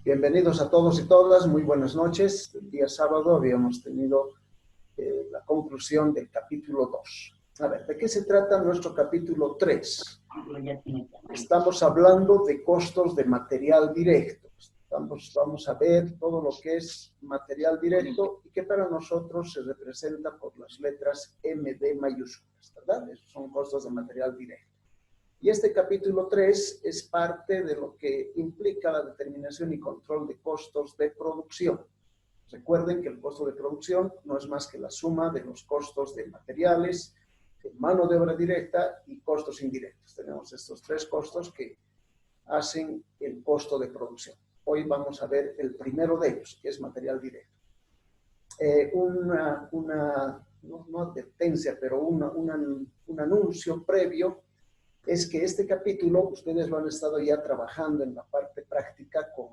Bienvenidos a todos y todas, muy buenas noches. El día sábado habíamos tenido la conclusión del capítulo 2. A ver, ¿de qué se trata nuestro capítulo 3? Estamos hablando de costos de material directo. Vamos a ver todo lo que es material directo y que para nosotros se representa por las letras MD mayúsculas, ¿verdad? Esos son costos de material directo. Y este capítulo 3 es parte de lo que implica la determinación y control de costos de producción. Recuerden que el costo de producción no es más que la suma de los costos de materiales, de mano de obra directa y costos indirectos. Tenemos estos tres costos que hacen el costo de producción. Hoy vamos a ver el primero de ellos, que es material directo. No advertencia, pero un anuncio previo es que este capítulo ustedes lo han estado ya trabajando en la parte práctica con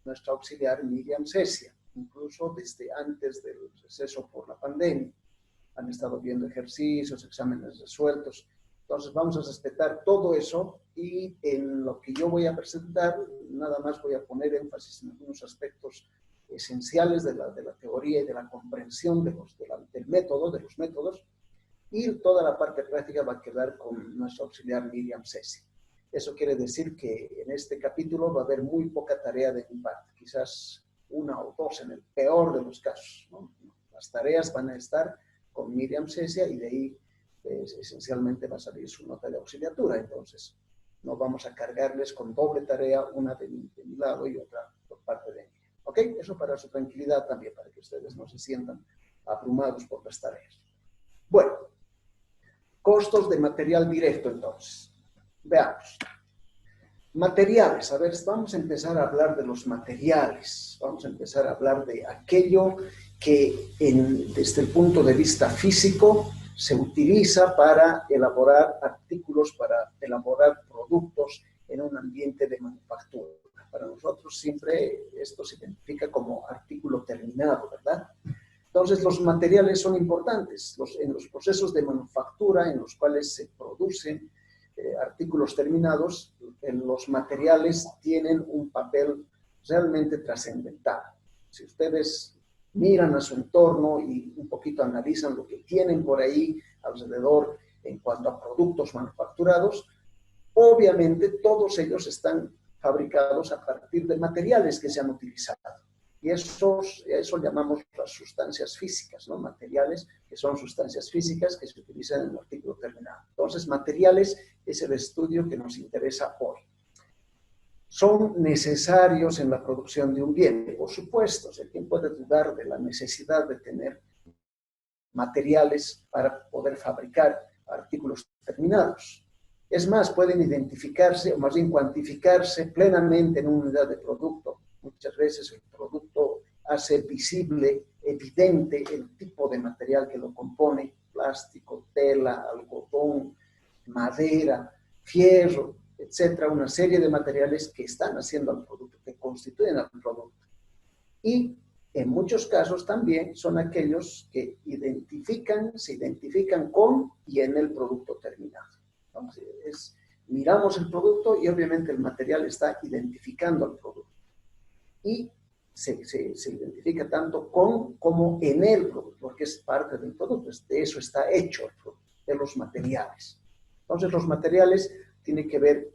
nuestra auxiliar Miriam Cecia, incluso desde antes del receso por la pandemia. Han estado viendo ejercicios, exámenes resueltos. Entonces vamos a respetar todo eso y en lo que yo voy a presentar, nada más voy a poner énfasis en algunos aspectos esenciales de la teoría y de la comprensión del método, de los métodos, y toda la parte práctica va a quedar con nuestro auxiliar Miriam Cecia. Eso quiere decir que en este capítulo va a haber muy poca tarea de mi parte, quizás una o dos en el peor de los casos, ¿no? Las tareas van a estar con Miriam Cecia y de ahí esencialmente va a salir su nota de auxiliatura. Entonces no vamos a cargarles con doble tarea, una de mi lado y otra por parte de Miriam. ¿Ok? Eso para su tranquilidad también, para que ustedes no se sientan abrumados por las tareas. Bueno, costos de material directo entonces. Veamos. Materiales, a ver, vamos a empezar a hablar de los materiales, vamos a empezar a hablar de aquello que desde el punto de vista físico se utiliza para elaborar artículos, para elaborar productos en un ambiente de manufactura. Para nosotros siempre esto se identifica como artículo terminado, ¿verdad? Entonces los materiales son importantes en los procesos de manufactura en los cuales se producen artículos terminados. Los materiales tienen un papel realmente trascendental. Si ustedes miran a su entorno y un poquito analizan lo que tienen por ahí alrededor en cuanto a productos manufacturados, obviamente todos ellos están fabricados a partir de materiales que se han utilizado. Y eso llamamos las sustancias físicas, ¿no? Materiales que son sustancias físicas que se utilizan en el artículo terminado. Entonces, materiales es el estudio que nos interesa hoy. ¿Son necesarios en la producción de un bien? Por supuesto, ¿quién puede dudar de la necesidad de tener materiales para poder fabricar artículos terminados? Es más, pueden identificarse, o más bien cuantificarse plenamente en una unidad de producto. Muchas veces el producto hace visible, evidente el tipo de material que lo compone: plástico, tela, algodón, madera, fierro, etcétera, una serie de materiales que están haciendo al producto, que constituyen al producto. Y en muchos casos también son aquellos que se identifican con y en el producto terminado. Entonces, miramos el producto y obviamente el material está identificando al producto. Y se identifica tanto con como en el producto, porque es parte del producto, de eso está hecho el producto, de los materiales. Entonces los materiales tienen que ver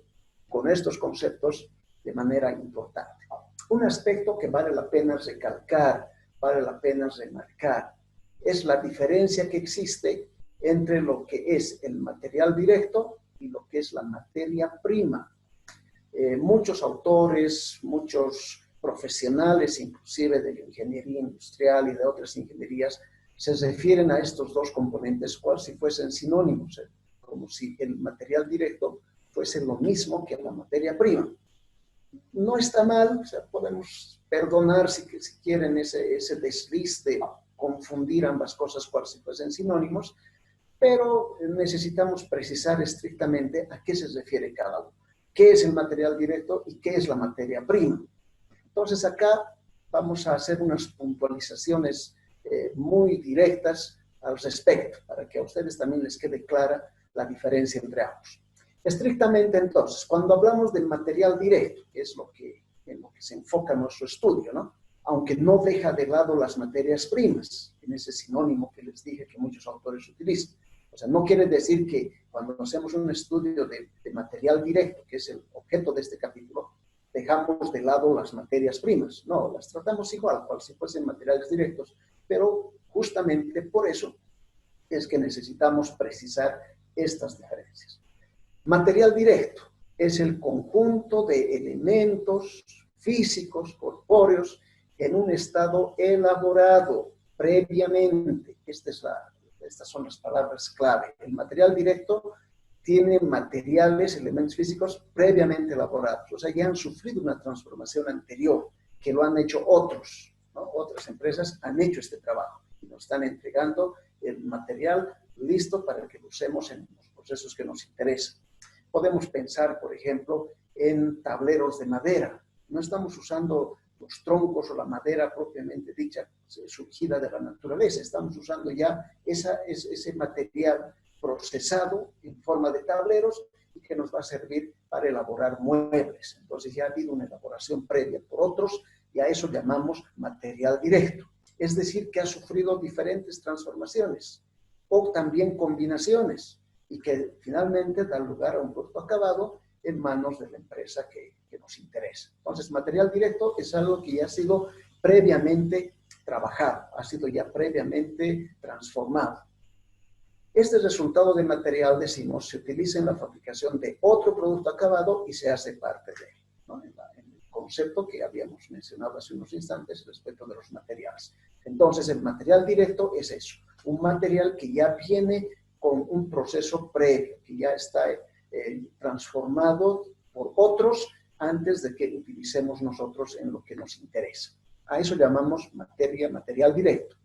con estos conceptos de manera importante. Un aspecto que vale la pena recalcar, vale la pena remarcar, es la diferencia que existe entre lo que es el material directo y lo que es la materia prima. Muchos autores, muchos profesionales, inclusive de la ingeniería industrial y de otras ingenierías, se refieren a estos dos componentes cual si fuesen sinónimos, como si el material directo fuese lo mismo que la materia prima. No está mal, o sea, podemos perdonar si quieren ese desliz de confundir ambas cosas cual si fuesen sinónimos, pero necesitamos precisar estrictamente a qué se refiere cada uno. ¿Qué es el material directo y qué es la materia prima? Entonces acá vamos a hacer unas puntualizaciones muy directas al respecto, para que a ustedes también les quede clara la diferencia entre ambos. Estrictamente entonces, cuando hablamos del material directo, que es lo que en lo que se enfoca nuestro estudio, ¿no? Aunque no deja de lado las materias primas, en ese sinónimo que les dije que muchos autores utilizan. O sea, no quiere decir que cuando hacemos un estudio de material directo, que es el objeto de este capítulo, dejamos de lado las materias primas. No, las tratamos igual, cual si fuesen materiales directos, pero justamente por eso es que necesitamos precisar estas diferencias. Material directo es el conjunto de elementos físicos, corpóreos, en un estado elaborado previamente. Estas son las palabras clave. El material directo tiene materiales, elementos físicos previamente elaborados, o sea, ya han sufrido una transformación anterior, que lo han hecho otros, ¿no? Otras empresas han hecho este trabajo y nos están entregando el material listo para que lo usemos en los procesos que nos interesan. Podemos pensar, por ejemplo, en tableros de madera. No estamos usando los troncos o la madera propiamente dicha, surgida de la naturaleza. Estamos usando ya ese material procesado en forma de tableros y que nos va a servir para elaborar muebles. Entonces ya ha habido una elaboración previa por otros y a eso llamamos material directo. Es decir, que ha sufrido diferentes transformaciones o también combinaciones y que finalmente da lugar a un producto acabado en manos de la empresa que nos interesa. Entonces, material directo es algo que ya ha sido previamente trabajado, ha sido ya previamente transformado. Este resultado de material, decimos, se utiliza en la fabricación de otro producto acabado y se hace parte de él, ¿no? En el concepto que habíamos mencionado hace unos instantes respecto de los materiales. Entonces, el material directo es eso, un material que ya viene con un proceso previo, que ya está transformado por otros antes de que utilicemos nosotros en lo que nos interesa. A eso llamamos material directo.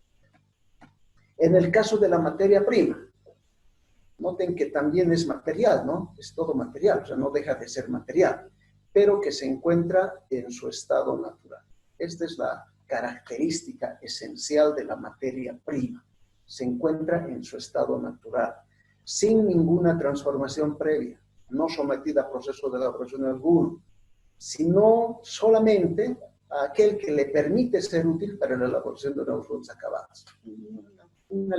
En el caso de la materia prima, noten que también es material, ¿no? Es todo material, o sea, no deja de ser material, pero que se encuentra en su estado natural. Esta es la característica esencial de la materia prima. Se encuentra en su estado natural, sin ninguna transformación previa, no sometida a proceso de elaboración alguno, sino solamente a aquel que le permite ser útil para la elaboración de nuevos productos acabados. Un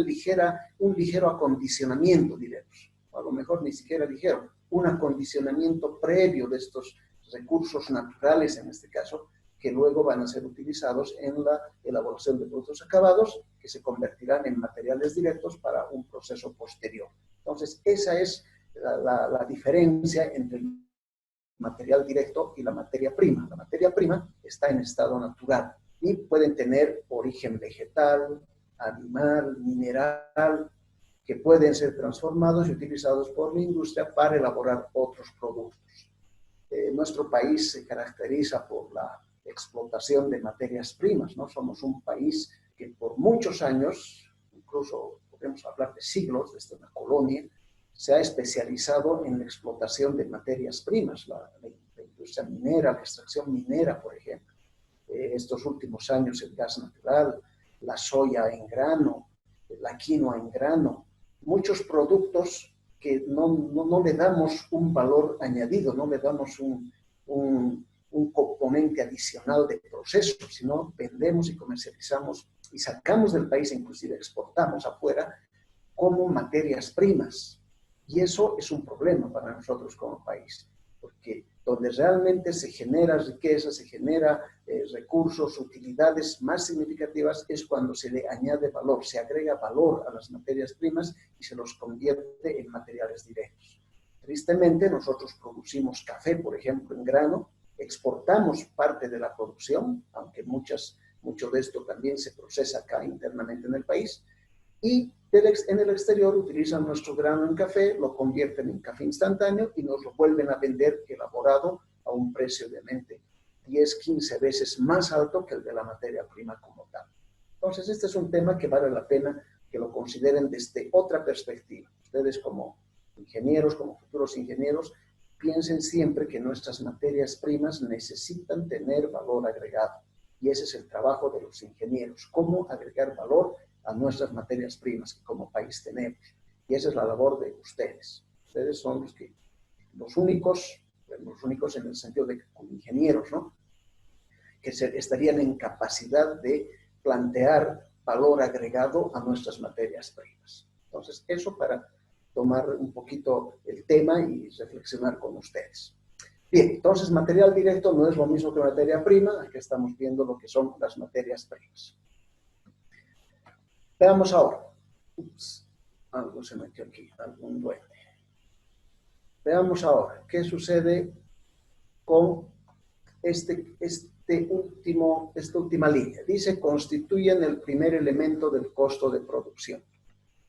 ligero acondicionamiento, diremos, a lo mejor ni siquiera ligero, un acondicionamiento previo de estos recursos naturales, en este caso, que luego van a ser utilizados en la elaboración de productos acabados, que se convertirán en materiales directos para un proceso posterior. Entonces, esa es la diferencia entre el material directo y la materia prima. La materia prima está en estado natural y pueden tener origen vegetal, animal, mineral, que pueden ser transformados y utilizados por la industria para elaborar otros productos. Nuestro país se caracteriza por la explotación de materias primas, ¿no? Somos un país que por muchos años, incluso podemos hablar de siglos, desde una colonia, se ha especializado en la explotación de materias primas, la industria minera, la extracción minera, por ejemplo. Estos últimos años el gas natural, la soya en grano, la quinoa en grano, muchos productos que no le damos un valor añadido, no le damos un componente adicional de proceso, sino vendemos y comercializamos y sacamos del país, inclusive exportamos afuera, como materias primas. Y eso es un problema para nosotros como país, porque donde realmente se genera riqueza, se genera recursos, utilidades más significativas, es cuando se le añade valor, se agrega valor a las materias primas y se los convierte en materiales directos. Tristemente, nosotros producimos café, por ejemplo, en grano, exportamos parte de la producción, aunque mucho de esto también se procesa acá internamente en el país, y en el exterior utilizan nuestro grano en café, lo convierten en café instantáneo y nos lo vuelven a vender elaborado a un precio obviamente 10, 15 veces más alto que el de la materia prima como tal. Entonces, este es un tema que vale la pena que lo consideren desde otra perspectiva. Ustedes como ingenieros, como futuros ingenieros, piensen siempre que nuestras materias primas necesitan tener valor agregado. Y ese es el trabajo de los ingenieros, cómo agregar valor a nuestras materias primas que como país tenemos. Y esa es la labor de ustedes. Ustedes son los únicos en el sentido de que como ingenieros, ¿no? estarían en capacidad de plantear valor agregado a nuestras materias primas. Entonces, eso para tomar un poquito el tema y reflexionar con ustedes. Bien, entonces material directo no es lo mismo que materia prima. Aquí estamos viendo lo que son las materias primas. Veamos ahora. Ups, algo se metió aquí, algún duende. Veamos ahora qué sucede con esta última línea. Dice, constituyen el primer elemento del costo de producción.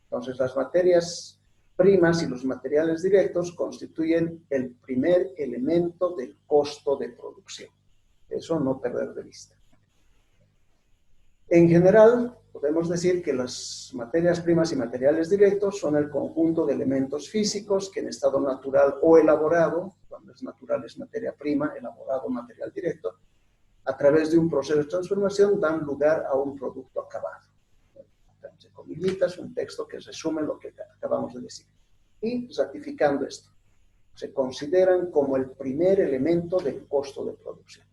Entonces, las materias primas y los materiales directos constituyen el primer elemento del costo de producción. Eso no perder de vista. En general, podemos decir que las materias primas y materiales directos son el conjunto de elementos físicos que en estado natural o elaborado, cuando es natural es materia prima, elaborado material directo, a través de un proceso de transformación dan lugar a un producto acabado. Entre comillitas, un texto que resume lo que acabamos de decir. Y ratificando esto, se consideran como el primer elemento del costo de producción.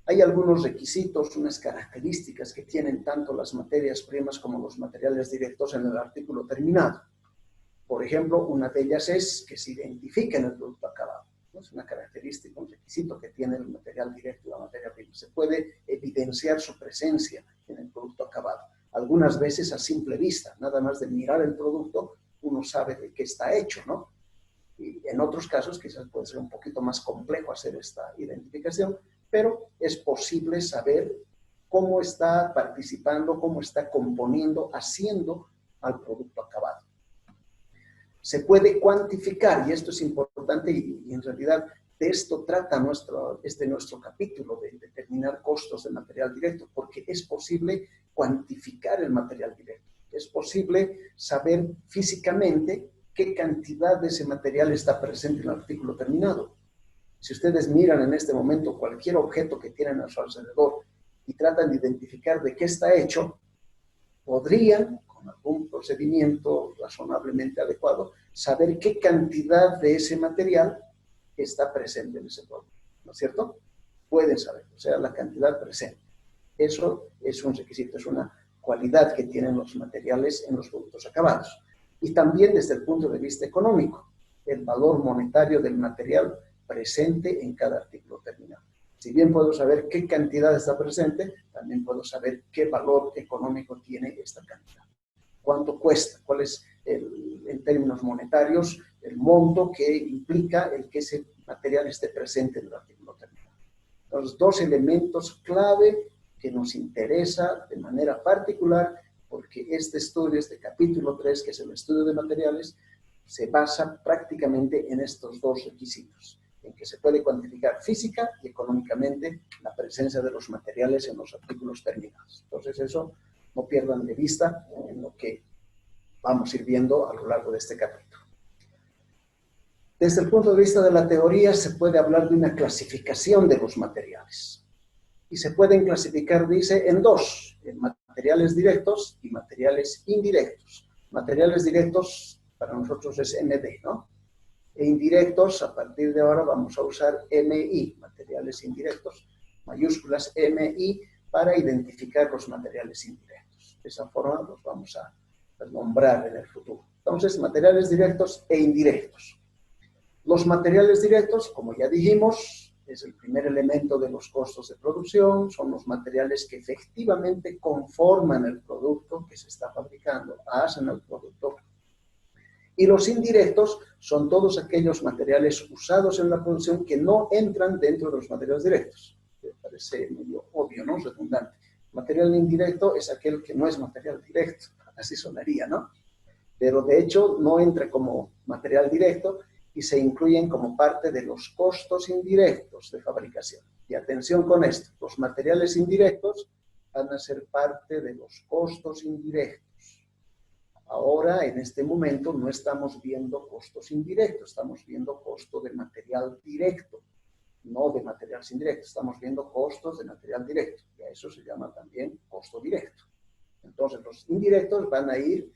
Hay algunos requisitos, unas características que tienen tanto las materias primas como los materiales directos en el artículo terminado. Por ejemplo, una de ellas es que se identifique en el producto acabado. Es una característica, un requisito que tiene el material directo y la materia prima. Se puede evidenciar su presencia en el producto acabado. Algunas veces a simple vista, nada más de mirar el producto, uno sabe de qué está hecho, ¿no? Y en otros casos quizás puede ser un poquito más complejo hacer esta identificación, pero es posible saber cómo está participando, cómo está componiendo, haciendo al producto acabado. Se puede cuantificar, y esto es importante, y en realidad de esto trata nuestro capítulo, de determinar costos de material directo, porque es posible cuantificar el material directo. Es posible saber físicamente qué cantidad de ese material está presente en el artículo terminado. Si ustedes miran en este momento cualquier objeto que tienen a su alrededor y tratan de identificar de qué está hecho, podrían, con algún procedimiento razonablemente adecuado, saber qué cantidad de ese material está presente en ese producto, ¿no es cierto? Pueden saber, o sea, la cantidad presente. Eso es un requisito, es una cualidad que tienen los materiales en los productos acabados. Y también desde el punto de vista económico, el valor monetario del material presente en cada artículo terminado. Si bien puedo saber qué cantidad está presente, también puedo saber qué valor económico tiene esta cantidad. ¿Cuánto cuesta? ¿Cuál es, en términos monetarios, el monto que implica el que ese material esté presente en el artículo terminado? Los dos elementos clave que nos interesa de manera particular, porque este estudio, este capítulo 3, que es el estudio de materiales, se basa prácticamente en estos dos requisitos, en que se puede cuantificar física y económicamente la presencia de los materiales en los artículos terminados. Entonces eso no pierdan de vista en lo que vamos a ir viendo a lo largo de este capítulo. Desde el punto de vista de la teoría se puede hablar de una clasificación de los materiales. Y se pueden clasificar, dice, en dos, en materiales directos y materiales indirectos. Materiales directos para nosotros es MD, ¿no? E indirectos, a partir de ahora vamos a usar MI, materiales indirectos, mayúsculas MI, para identificar los materiales indirectos. De esa forma los vamos a nombrar en el futuro. Entonces, materiales directos e indirectos. Los materiales directos, como ya dijimos, es el primer elemento de los costos de producción, son los materiales que efectivamente conforman el producto que se está fabricando, hacen el producto. Y los indirectos son todos aquellos materiales usados en la producción que no entran dentro de los materiales directos. Me parece medio obvio, ¿no? Redundante. Material indirecto es aquel que no es material directo, así sonaría, ¿no? Pero de hecho no entra como material directo y se incluyen como parte de los costos indirectos de fabricación. Y atención con esto, los materiales indirectos van a ser parte de los costos indirectos. Ahora, en este momento, no estamos viendo costos indirectos, estamos viendo costo de material directo, no de materiales indirectos, estamos viendo costos de material directo, y a eso se llama también costo directo. Entonces, los indirectos van a ir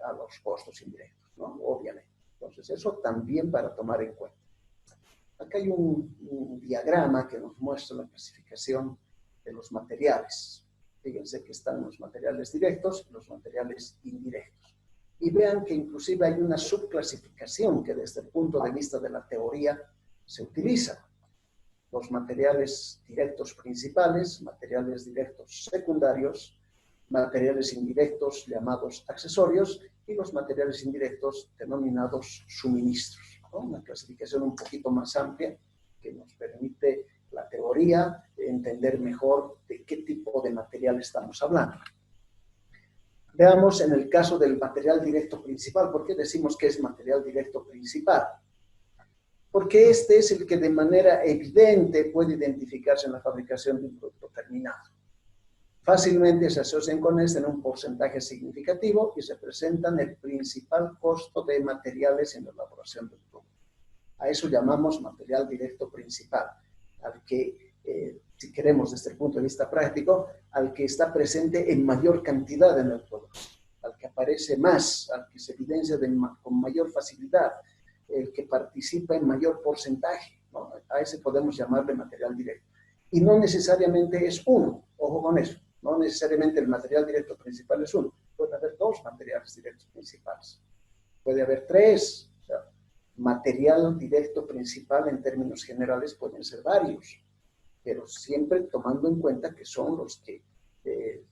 a los costos indirectos, ¿no? Obviamente. Entonces, eso también para tomar en cuenta. Acá hay un diagrama que nos muestra la clasificación de los materiales. Fíjense que están los materiales directos y los materiales indirectos. Y vean que inclusive hay una subclasificación que desde el punto de vista de la teoría se utiliza. Los materiales directos principales, materiales directos secundarios, materiales indirectos llamados accesorios y los materiales indirectos denominados suministros, ¿no? Una clasificación un poquito más amplia que nos permite la teoría entender mejor de qué tipo de material estamos hablando. Veamos en el caso del material directo principal. ¿Por qué decimos que es material directo principal? Porque este es el que de manera evidente puede identificarse en la fabricación de un producto terminado. Fácilmente se asocian con este en un porcentaje significativo y representan el principal costo de materiales en la elaboración del producto. A eso llamamos material directo principal, al que, si queremos desde el punto de vista práctico, al que está presente en mayor cantidad en el producto, al que aparece más, al que se evidencia con mayor facilidad, el que participa en mayor porcentaje, ¿no? A ese podemos llamarle material directo. Y no necesariamente es uno, ojo con eso, no necesariamente el material directo principal es uno, puede haber dos materiales directos principales, puede haber tres. O sea, material directo principal en términos generales pueden ser varios, pero siempre tomando en cuenta que son los que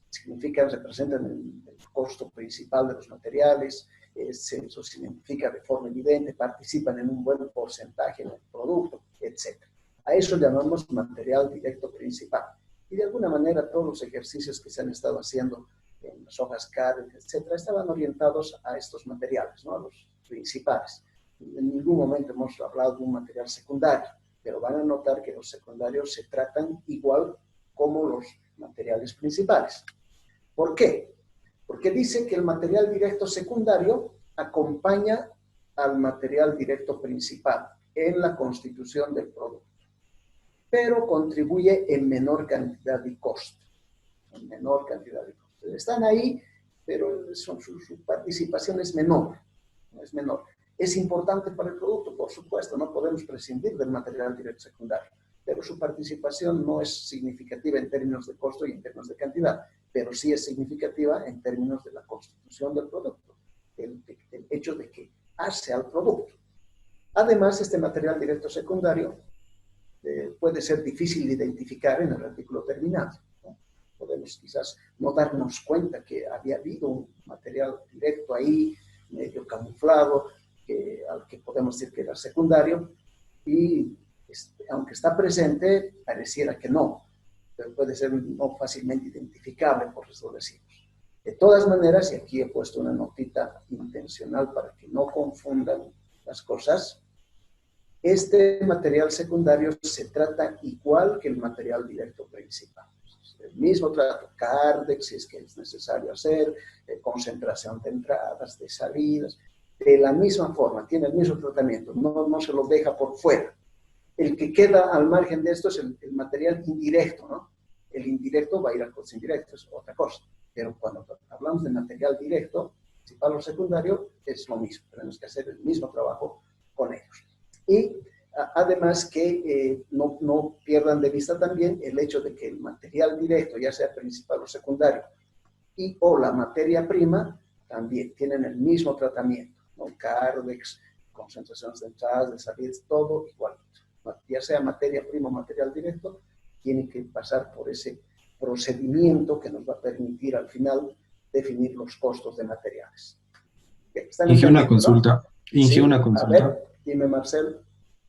significan, representan el costo principal de los materiales, eso se identifica de forma evidente, participan en un buen porcentaje en el producto, etc. A eso llamamos material directo principal. Y de alguna manera todos los ejercicios que se han estado haciendo en las hojas CAD, etc., estaban orientados a estos materiales, ¿no? A los principales. En ningún momento hemos hablado de un material secundario, pero van a notar que los secundarios se tratan igual como los materiales principales. ¿Por qué? Porque dice que el material directo secundario acompaña al material directo principal en la constitución del producto, pero contribuye en menor cantidad de costo. En menor cantidad de costo. Están ahí, pero su participación es menor. Es menor. Es importante para el producto, por supuesto, no podemos prescindir del material directo secundario, pero su participación no es significativa en términos de costo y en términos de cantidad, pero sí es significativa en términos de la constitución del producto, el hecho de que hace al producto. Además, este material directo secundario puede ser difícil de identificar en el artículo terminado, ¿no? Podemos quizás no darnos cuenta que había habido un material directo ahí, medio camuflado, al que podemos decir que era secundario, y aunque está presente, pareciera que no, pero puede ser no fácilmente identificable, por eso lo decimos. De todas maneras, y aquí he puesto una notita intencional para que no confundan las cosas, este material secundario se trata igual que el material directo principal. El mismo trato, Cardex, si es que es necesario hacer, concentración de entradas, de salidas, de la misma forma, tiene el mismo tratamiento, no se lo deja por fuera. El que queda al margen de esto es el material indirecto, ¿no? El indirecto va a ir al costo indirecto, es otra cosa. Pero cuando hablamos de material directo, principal o secundario, es lo mismo. Tenemos que hacer el mismo trabajo con ellos. Y además que no pierdan de vista también el hecho de que el material directo, ya sea principal o secundario, y o la materia prima, también tienen el mismo tratamiento, ¿no? Cardex, concentraciones de entradas, de salidas, todo igualito. Ya sea materia prima o material directo, tiene que pasar por ese procedimiento que nos va a permitir al final definir los costos de materiales. Inge una consulta. ¿No? Inge Sí, una a consulta. ver, dime Marcel.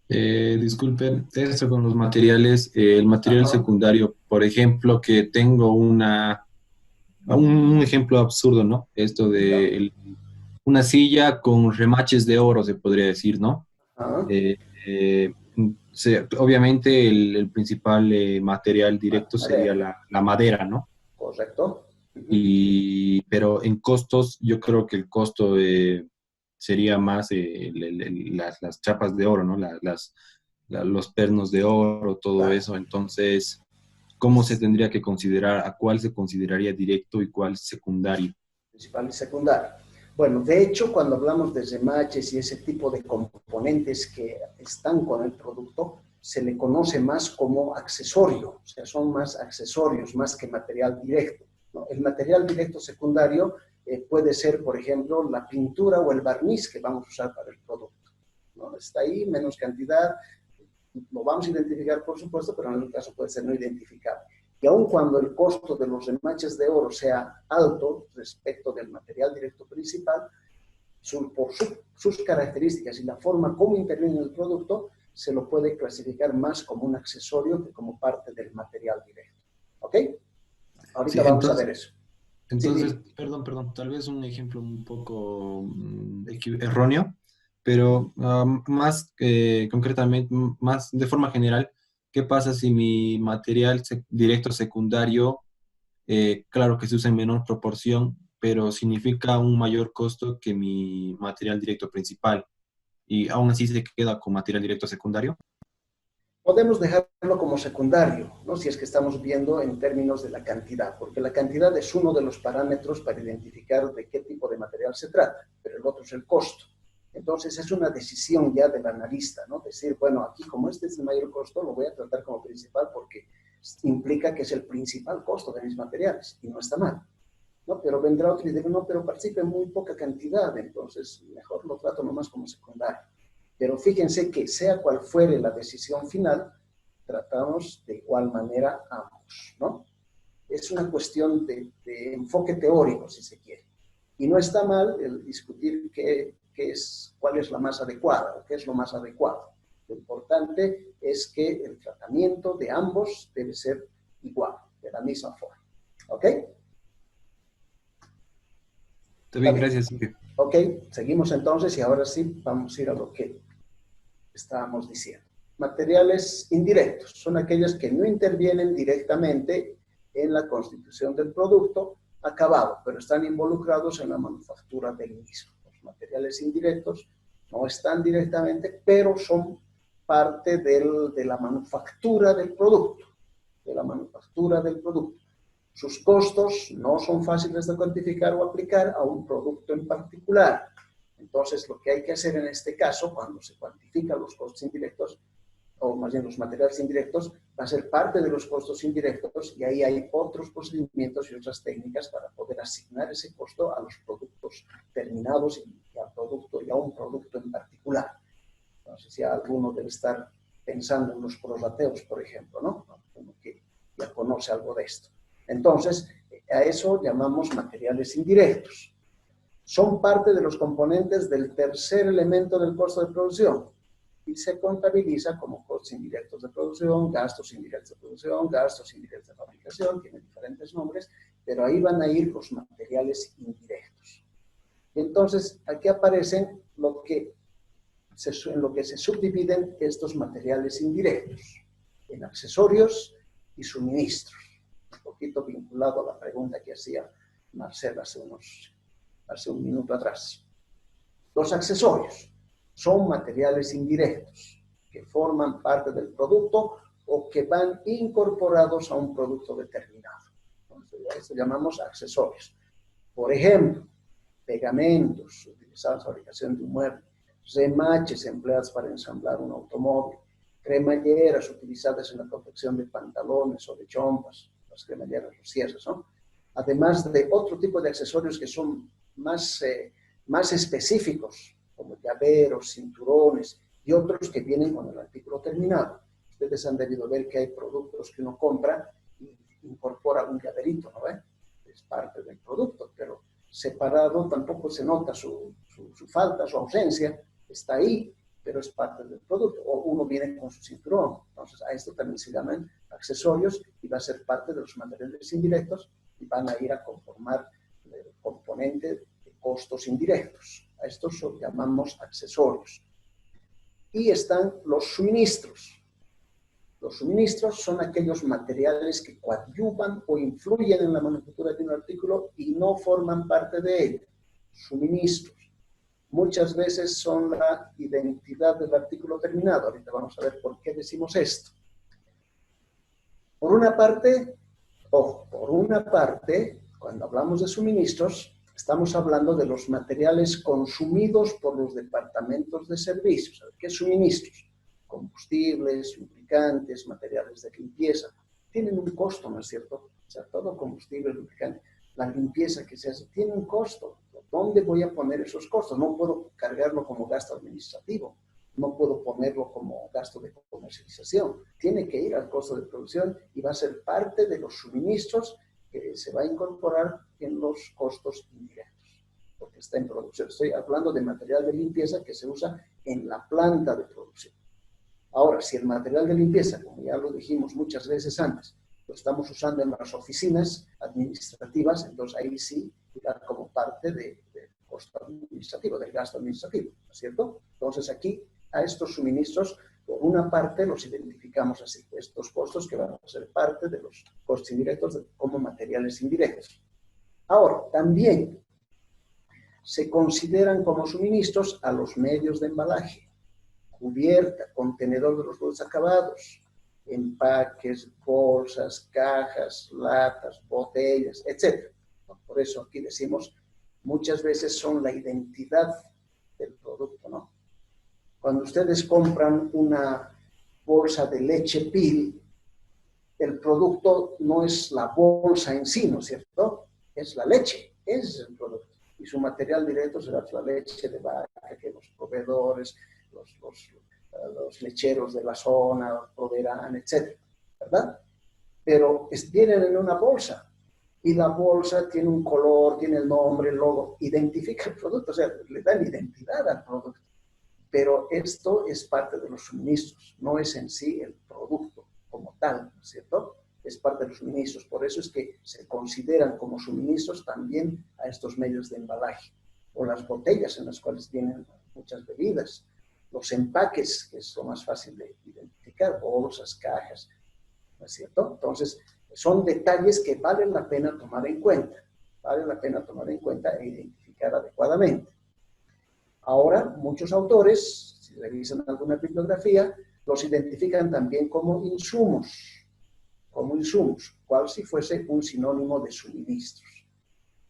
Disculpen, eso con los materiales, el material Ajá. secundario, por ejemplo, que tengo un ejemplo absurdo, ¿no? Esto Ya. de una silla con remaches de oro, se podría decir, ¿no? Ajá. Eh, eh, Obviamente el principal material directo sería Madera, la madera, ¿no? correcto. Ujú. Pero en costos, yo creo que el costo sería más las chapas de oro, ¿no? Los pernos de oro, todo Claro, eso. Entonces, ¿cómo se tendría que considerar? ¿A cuál se consideraría directo y cuál secundario? principal y secundario. Bueno, de hecho, cuando hablamos de remaches y ese tipo de componentes que están con el producto, se le conoce más como accesorio, o sea, son más accesorios, más que material directo, ¿no? El material directo secundario puede ser, por ejemplo, la pintura o el barniz que vamos a usar para el producto, ¿no? Está ahí, menos cantidad, lo vamos a identificar, por supuesto, pero en algún caso puede ser no identificable. Y aun cuando el costo de los remaches de oro sea alto respecto del material directo principal, por sus características y la forma como interviene en el producto, se lo puede clasificar más como un accesorio que como parte del material directo. ¿Ok? Sí, Ahorita vamos a ver eso. Sí, entonces, sí. perdón, tal vez un ejemplo un poco erróneo, pero más concretamente, más de forma general, ¿qué pasa si mi material directo secundario, claro que se usa en menor proporción, pero significa un mayor costo que mi material directo principal y aún así se queda con material directo secundario? Podemos dejarlo como secundario, ¿no? Si es que estamos viendo en términos de la cantidad, porque la cantidad es uno de los parámetros para identificar de qué tipo de material se trata, pero el otro es el costo. Entonces es una decisión ya del analista, ¿no? Decir, bueno, aquí como este es el mayor costo, lo voy a tratar como principal porque implica que es el principal costo de mis materiales y no está mal, ¿no? Pero vendrá otro y dirá, no, pero participa en muy poca cantidad, entonces mejor lo trato nomás como secundario. Pero fíjense que sea cual fuere la decisión final, tratamos de igual manera ambos, ¿no? Es una cuestión de enfoque teórico, si se quiere. Y no está mal el discutir cuál es la más adecuada o qué es lo más adecuado. Lo importante es que el tratamiento de ambos debe ser igual, de la misma forma. ¿Ok? Está ¿Está bien, bien? gracias, Silvio. Ok, seguimos entonces y ahora sí vamos a ir a lo que estábamos diciendo. Materiales indirectos son aquellos que no intervienen directamente en la constitución del producto acabado, pero están involucrados en la manufactura del mismo. Los materiales indirectos no están directamente, pero son parte de la manufactura del producto, de la manufactura del producto. Sus costos no son fáciles de cuantificar o aplicar a un producto en particular. Entonces, lo que hay que hacer en este caso, cuando se cuantifican los costos indirectos, o más bien los materiales indirectos, va a ser parte de los costos indirectos y ahí hay otros procedimientos y otras técnicas para poder asignar ese costo a los productos terminados y a un producto en particular. Entonces, ya alguno debe estar pensando en los prorrateos, por ejemplo, ¿no? Como que ya conoce algo de esto. Entonces, a eso llamamos materiales indirectos. Son parte de los componentes del tercer elemento del costo de producción y se contabiliza como costos indirectos de producción, gastos indirectos de producción, gastos indirectos de fabricación, tiene diferentes nombres, pero ahí van a ir los materiales indirectos. Entonces, aquí aparecen en lo que se subdividen estos materiales indirectos, en accesorios y suministros. Un poquito vinculado a la pregunta que hacía Marcela hace un minuto atrás. Los accesorios son materiales indirectos que forman parte del producto o que van incorporados a un producto determinado. Entonces, a eso llamamos accesorios. Por ejemplo, pegamentos utilizados en la fabricación de un mueble, remaches empleados para ensamblar un automóvil, cremalleras utilizadas en la confección de pantalones o de chompas, las cremalleras, los cierres, ¿no? Además de otro tipo de accesorios que son más específicos, como llaveros, cinturones y otros que vienen con el artículo terminado. Ustedes han debido ver que hay productos que uno compra y incorpora un llaverito, ¿no ven? Es parte del producto, pero separado tampoco se nota su falta, su ausencia, está ahí, pero es parte del producto. O uno viene con su cinturón. Entonces, a esto también se llaman accesorios y va a ser parte de los materiales indirectos y van a ir a conformar el componente de costos indirectos. A estos llamamos accesorios. Y están los suministros. Los suministros son aquellos materiales que coadyuvan o influyen en la manufactura de un artículo y no forman parte de él. Suministros. Muchas veces son la identidad del artículo terminado. Ahorita vamos a ver por qué decimos esto. Por una parte, cuando hablamos de suministros, Estamos hablando de los materiales consumidos por los departamentos de servicios. ¿Qué suministros? Combustibles, lubricantes, materiales de limpieza. Tienen un costo, ¿no es cierto? O sea, todo combustible, lubricante, la limpieza que se hace, tiene un costo. ¿Dónde voy a poner esos costos? No puedo cargarlo como gasto administrativo. No puedo ponerlo como gasto de comercialización. Tiene que ir al costo de producción y va a ser parte de los suministros que se va a incorporar en los costos indirectos, porque está en producción. Estoy hablando de material de limpieza que se usa en la planta de producción. Ahora, si el material de limpieza, como ya lo dijimos muchas veces antes, lo estamos usando en las oficinas administrativas, entonces ahí sí irá como parte del costo administrativo, del gasto administrativo, ¿no es cierto? Entonces aquí a estos suministros, por una parte los identificamos así, estos costos que van a ser parte de los costos indirectos como materiales indirectos. Ahora, también se consideran como suministros a los medios de embalaje, cubierta, contenedor de los productos acabados, empaques, bolsas, cajas, latas, botellas, etc. Por eso aquí decimos, muchas veces son la identidad del producto, ¿no? Cuando ustedes compran una bolsa de leche Pil, el producto no es la bolsa en sí, ¿no es cierto? Es la leche, ese es el producto. Y su material directo será la leche de vaca que los proveedores, los lecheros de la zona proveerán, etc. ¿Verdad? Pero vienen en una bolsa y la bolsa tiene un color, tiene el nombre, el logo, identifica el producto, o sea, le dan identidad al producto. Pero esto es parte de los suministros, no es en sí el producto como tal, ¿no es cierto? Es parte de los suministros, por eso es que se consideran como suministros también a estos medios de embalaje, o las botellas en las cuales vienen muchas bebidas, los empaques, que es lo más fácil de identificar, bolsas, cajas, ¿no es cierto? Entonces, son detalles que valen la pena tomar en cuenta, e identificar adecuadamente. Ahora, muchos autores, si revisan alguna bibliografía, los identifican también como insumos, cual si fuese un sinónimo de suministros.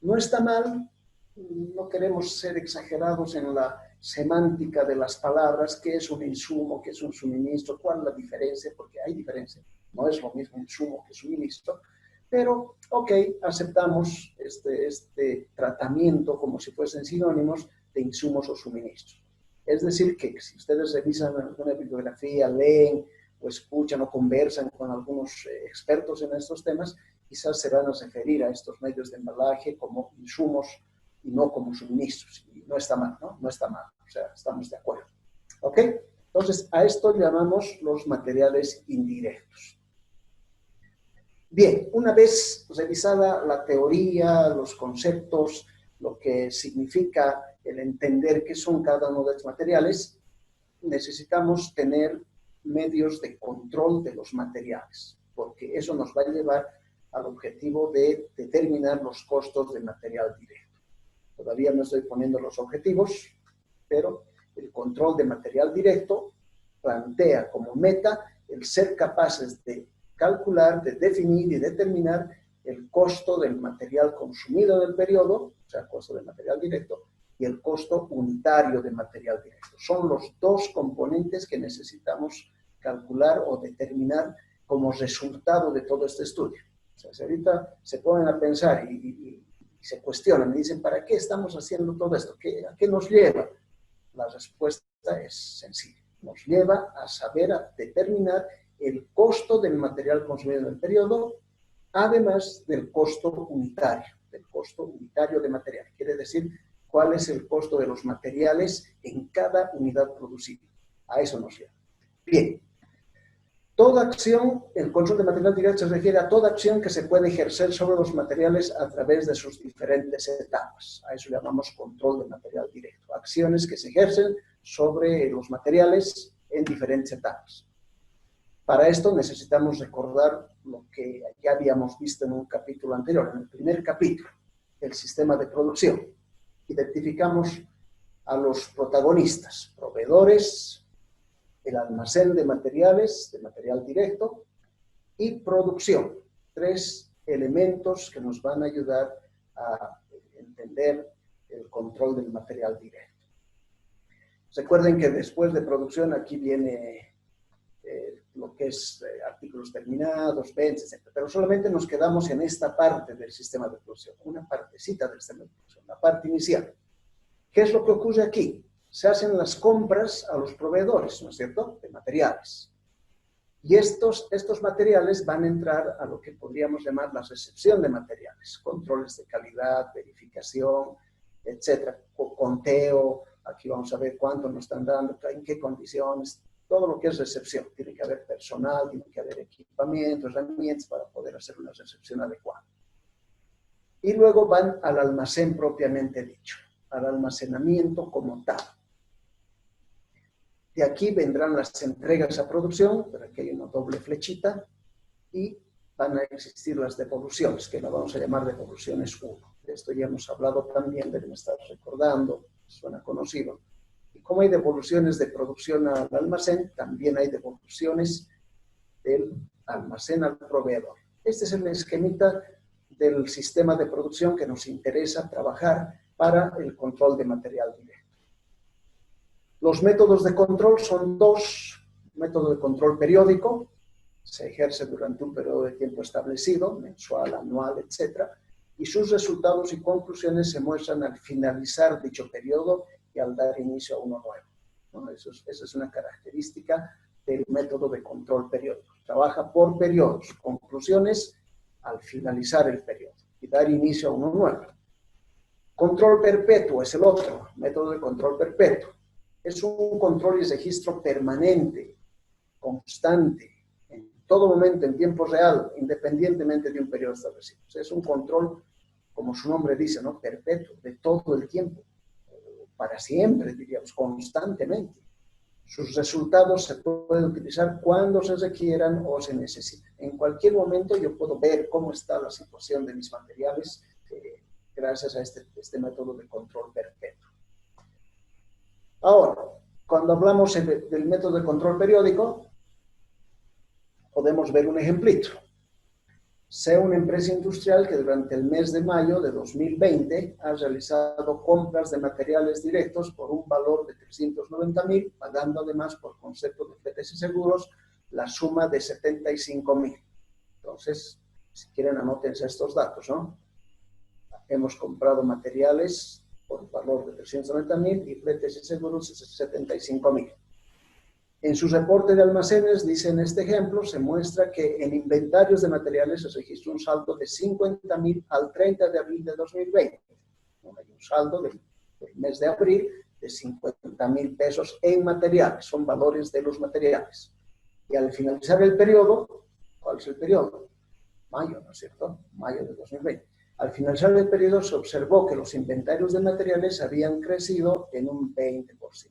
No está mal, no queremos ser exagerados en la semántica de las palabras, qué es un insumo, qué es un suministro, cuál es la diferencia, porque hay diferencia, no es lo mismo insumo que suministro, pero ok, aceptamos este tratamiento como si fuesen sinónimos de insumos o suministros. Es decir, que si ustedes revisan alguna bibliografía, leen o escuchan o conversan con algunos expertos en estos temas, quizás se van a referir a estos medios de embalaje como insumos y no como suministros. Y no está mal, ¿no? No está mal, o sea, estamos de acuerdo. ¿Ok? Entonces, a esto llamamos los materiales indirectos. Bien, una vez revisada la teoría, los conceptos, lo que significa el entender qué son cada uno de estos materiales, necesitamos tener medios de control de los materiales, porque eso nos va a llevar al objetivo de determinar los costos de material directo. Todavía no estoy poniendo los objetivos, pero el control de material directo plantea como meta el ser capaces de calcular, de definir y determinar el costo del material consumido en el periodo, o sea, costo de material directo, y el costo unitario de material directo. Son los dos componentes que necesitamos calcular o determinar como resultado de todo este estudio. O sea, si ahorita se ponen a pensar y se cuestionan, y dicen, ¿para qué estamos haciendo todo esto? ¿A qué nos lleva? La respuesta es sencilla. Nos lleva a saber, a determinar el costo del material consumido en el periodo, además del costo unitario de material. Quiere decir, cuál es el costo de los materiales en cada unidad producida. A eso nos lleva. Bien. Toda acción, el control de material directo se refiere a toda acción que se puede ejercer sobre los materiales a través de sus diferentes etapas. A eso llamamos control de material directo. Acciones que se ejercen sobre los materiales en diferentes etapas. Para esto necesitamos recordar lo que ya habíamos visto en un capítulo anterior, en el primer capítulo, el sistema de producción. Identificamos a los protagonistas, proveedores, el almacén de materiales, de material directo, y producción. Tres elementos que nos van a ayudar a entender el control del material directo. Recuerden que después de producción aquí viene lo que es artículos terminados, ventas, etc. Pero solamente nos quedamos en esta parte del sistema de producción, una partecita del sistema de producción, la parte inicial. ¿Qué es lo que ocurre aquí? Se hacen las compras a los proveedores, ¿no es cierto?, de materiales. Y estos materiales van a entrar a lo que podríamos llamar la recepción de materiales, controles de calidad, verificación, etcétera, conteo, aquí vamos a ver cuánto nos están dando, en qué condiciones, todo lo que es recepción. Tiene que haber personal, tiene que haber equipamiento, herramientas para poder hacer una recepción adecuada. Y luego van al almacén propiamente dicho, al almacenamiento como tal. De aquí vendrán las entregas a producción, pero aquí hay una doble flechita, y van a existir las devoluciones, que la vamos a llamar devoluciones 1. De esto ya hemos hablado también, deben estar recordando, suena conocido. Y como hay devoluciones de producción al almacén, también hay devoluciones del almacén al proveedor. Este es el esquemita del sistema de producción que nos interesa trabajar para el control de material directo. Los métodos de control son dos: método de control periódico, se ejerce durante un periodo de tiempo establecido, mensual, anual, etc. Y sus resultados y conclusiones se muestran al finalizar dicho periodo y al dar inicio a uno nuevo, ¿no? Esa es una característica del método de control periódico. Trabaja por periodos, conclusiones al finalizar el periodo y dar inicio a uno nuevo. Control perpetuo es el otro, método de control perpetuo. Es un control y registro permanente, constante, en todo momento, en tiempo real, independientemente de un periodo establecido. O sea, es un control, como su nombre dice, ¿no?, perpetuo, de todo el tiempo, para siempre, diríamos, constantemente. Sus resultados se pueden utilizar cuando se requieran o se necesiten. En cualquier momento yo puedo ver cómo está la situación de mis materiales gracias a este método de control perpetuo. Ahora, cuando hablamos del método de control periódico, podemos ver un ejemplito. Sea una empresa industrial que durante el mes de mayo de 2020 ha realizado compras de materiales directos por un valor de 390,000, pagando además por concepto de fletes y seguros la suma de 75,000. Entonces, si quieren, anótense estos datos, ¿no? Hemos comprado materiales por valor de 390,000 y fletes y seguros de 75,000. En su reporte de almacenes, dice en este ejemplo, se muestra que en inventarios de materiales se registra un saldo de 50,000 al 30 de abril de 2020. Hay un saldo del mes de abril de 50,000 pesos en materiales, son valores de los materiales. Y al finalizar el periodo, ¿cuál es el periodo? Mayo, ¿no es cierto? Mayo de 2020. Al finalizar el periodo se observó que los inventarios de materiales habían crecido en un 20%.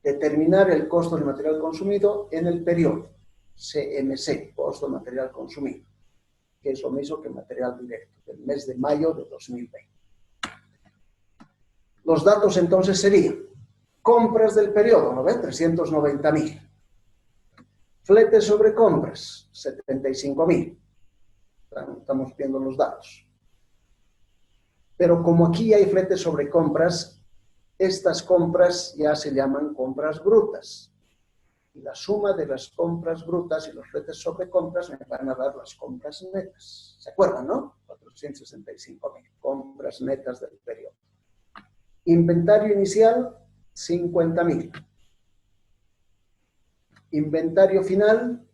Determinar el costo del material consumido en el periodo, CMC, costo del material consumido, que es lo mismo que material directo, del mes de mayo de 2020. Los datos entonces serían: compras del periodo, ¿no ven? 390,000. Fletes sobre compras, 75,000. Estamos viendo los datos. Pero como aquí hay fletes sobre compras, estas compras ya se llaman compras brutas. Y la suma de las compras brutas y los fletes sobre compras me van a dar las compras netas. ¿Se acuerdan, no? 465,000. Compras netas del periodo. Inventario inicial, 50,000. Inventario final,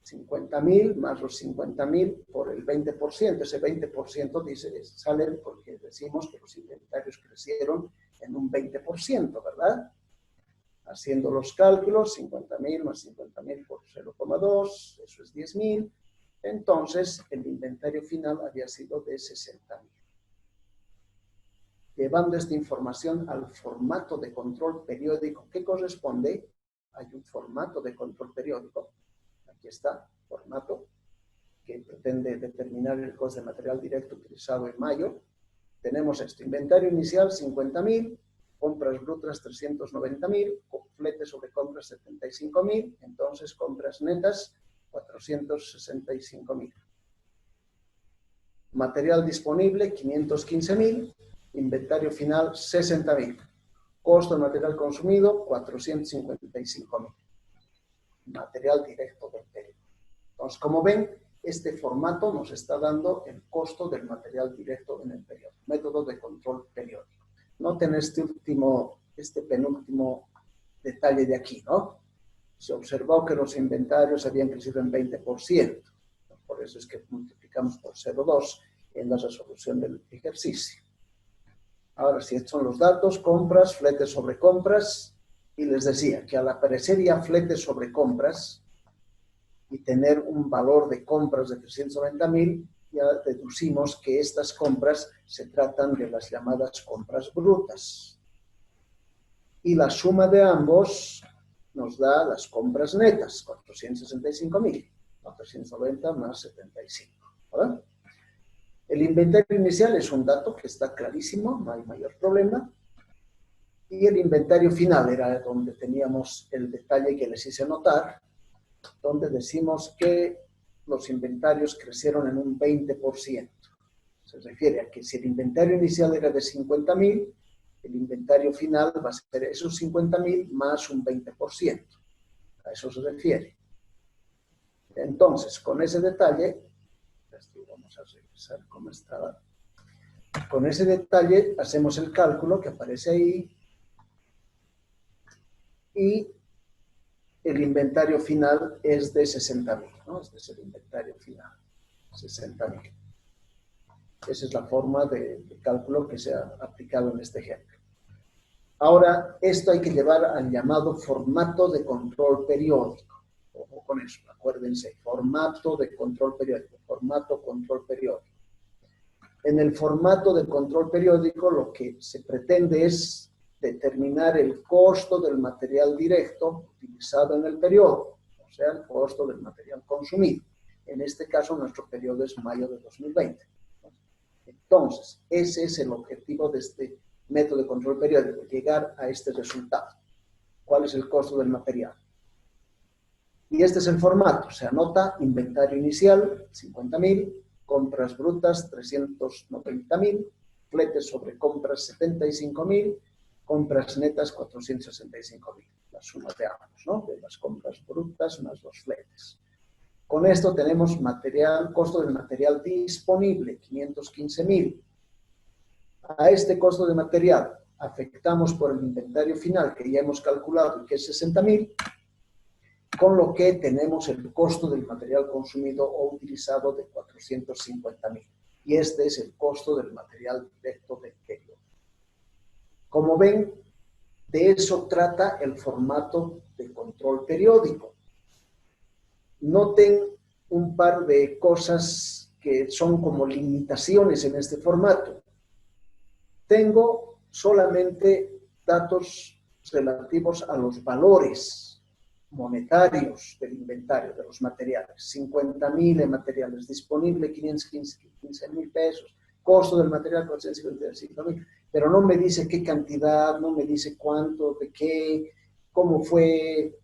50,000 más los 50,000 por el 20%. Ese 20% sale porque decimos que los inventarios crecieron en un 20%, ¿verdad? Haciendo los cálculos, 50,000 más 50,000 por 0,2, eso es 10,000. Entonces, el inventario final había sido de 60,000. Llevando esta información al formato de control periódico que corresponde, hay un formato de control periódico. Aquí está, formato, que pretende determinar el coste de material directo utilizado en mayo. Tenemos esto: inventario inicial 50,000, compras brutas 390,000, flete sobre compras 75,000, entonces compras netas 465,000. Material disponible, 515.000. Inventario final, 60.000. Costo de material consumido, 455.000. Material directo del periodo. Entonces, como ven, este formato nos está dando el costo del material directo en el periodo. Método de control periódico. Noten este penúltimo detalle de aquí, ¿no? Se observó que los inventarios habían crecido en 20%. Por eso es que multiplicamos por 0,2 en la resolución del ejercicio. Ahora, si estos son los datos, compras, fletes sobre compras, y les decía que al aparecer ya fletes sobre compras y tener un valor de compras de 390.000, ya deducimos que estas compras se tratan de las llamadas compras brutas. Y la suma de ambos nos da las compras netas, 465.000, 490 más 75, ¿verdad? El inventario inicial es un dato que está clarísimo, no hay mayor problema. Y el inventario final era donde teníamos el detalle que les hice notar, donde decimos que los inventarios crecieron en un 20%. Se refiere a que si el inventario inicial era de 50.000, el inventario final va a ser esos 50.000 más un 20%. A eso se refiere. Entonces, con ese detalle, vamos a revisar cómo estaba. Con ese detalle hacemos el cálculo que aparece ahí y el inventario final es de 60.000, ¿no? Este es el inventario final, 60.000. Esa es la forma de cálculo que se ha aplicado en este ejemplo. Ahora, esto hay que llevar al llamado formato de control periódico. Ojo con eso, acuérdense, formato de control periódico, formato control periódico. En el formato de control periódico lo que se pretende es determinar el costo del material directo utilizado en el periodo, o sea, el costo del material consumido. En este caso, nuestro periodo es mayo de 2020. Entonces, ese es el objetivo de este método de control periódico, llegar a este resultado. ¿Cuál es el costo del material? Y este es el formato. Se anota inventario inicial, 50.000, compras brutas, 390.000, fletes sobre compras, 75.000, compras netas, 465.000. La suma de ambos, ¿no? De las compras brutas más los fletes. Con esto tenemos material, costo del material disponible, 515.000. A este costo de material afectamos por el inventario final que ya hemos calculado, que es 60.000, con lo que tenemos el costo del material consumido o utilizado de 450.000. Y este es el costo del material directo del periodo. Como ven, de eso trata el formato de control periódico. Noten un par de cosas que son como limitaciones en este formato. Tengo solamente datos relativos a los valores monetarios del inventario, de los materiales. 50.000 en materiales disponibles, 515.000 pesos. Costo del material, 455.000. Pero no me dice qué cantidad, no me dice cuánto, de qué, cómo fue,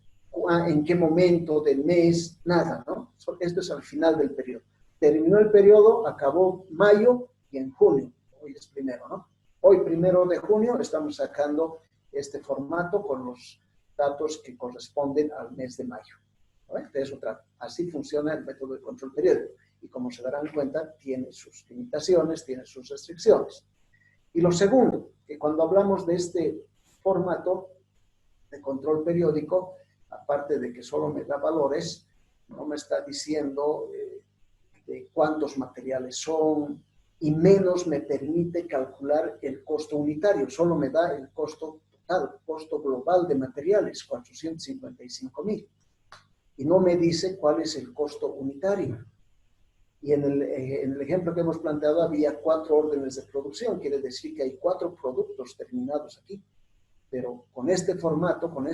en qué momento del mes, nada, ¿no? Esto es al final del periodo. Terminó el periodo, acabó mayo y en junio. Hoy es primero, ¿no? Hoy, 1 de junio, estamos sacando este formato con los datos que corresponden al mes de mayo. ¿Vale? De eso trata. Así funciona el método de control periódico. Y como se darán cuenta, tiene sus limitaciones, tiene sus restricciones. Y lo segundo, que cuando hablamos de este formato de control periódico, aparte de que solo me da valores, no me está diciendo de cuántos materiales son, y menos me permite calcular el costo unitario, solo me da el costo total, costo global de materiales, 455.000. Y no me dice cuál es el costo unitario. Y en el ejemplo que hemos planteado había 4 órdenes de producción, quiere decir que hay 4 productos terminados aquí. Pero con este formato, con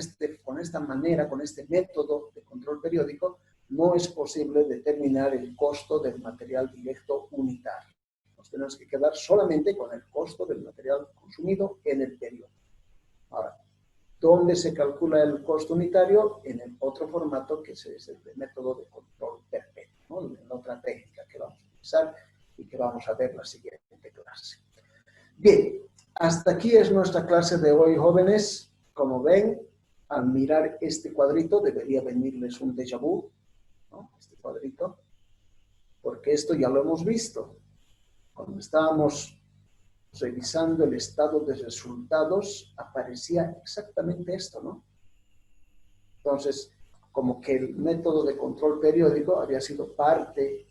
esta manera, con este método de control periódico, no es posible determinar el costo del material directo unitario. Nos tenemos que quedar solamente con el costo del material consumido en el periodo. Ahora, ¿dónde se calcula el costo unitario? En el otro formato que es el método de control perpetuo, ¿no? En la otra técnica que vamos a utilizar y que vamos a ver la siguiente clase. Bien, hasta aquí es nuestra clase de hoy, jóvenes. Como ven, al mirar este cuadrito debería venirles un déjà vu, ¿no? Este cuadrito, porque esto ya lo hemos visto. Cuando estábamos revisando el estado de resultados, aparecía exactamente esto, ¿no? Entonces, como que el método de control periódico había sido parte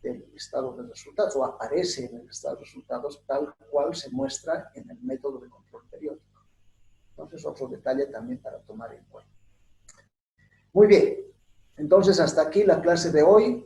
del estado de resultados, o aparece en el estado de resultados tal cual se muestra en el método de control periódico. Entonces, otro detalle también para tomar en cuenta. Muy bien, entonces hasta aquí la clase de hoy.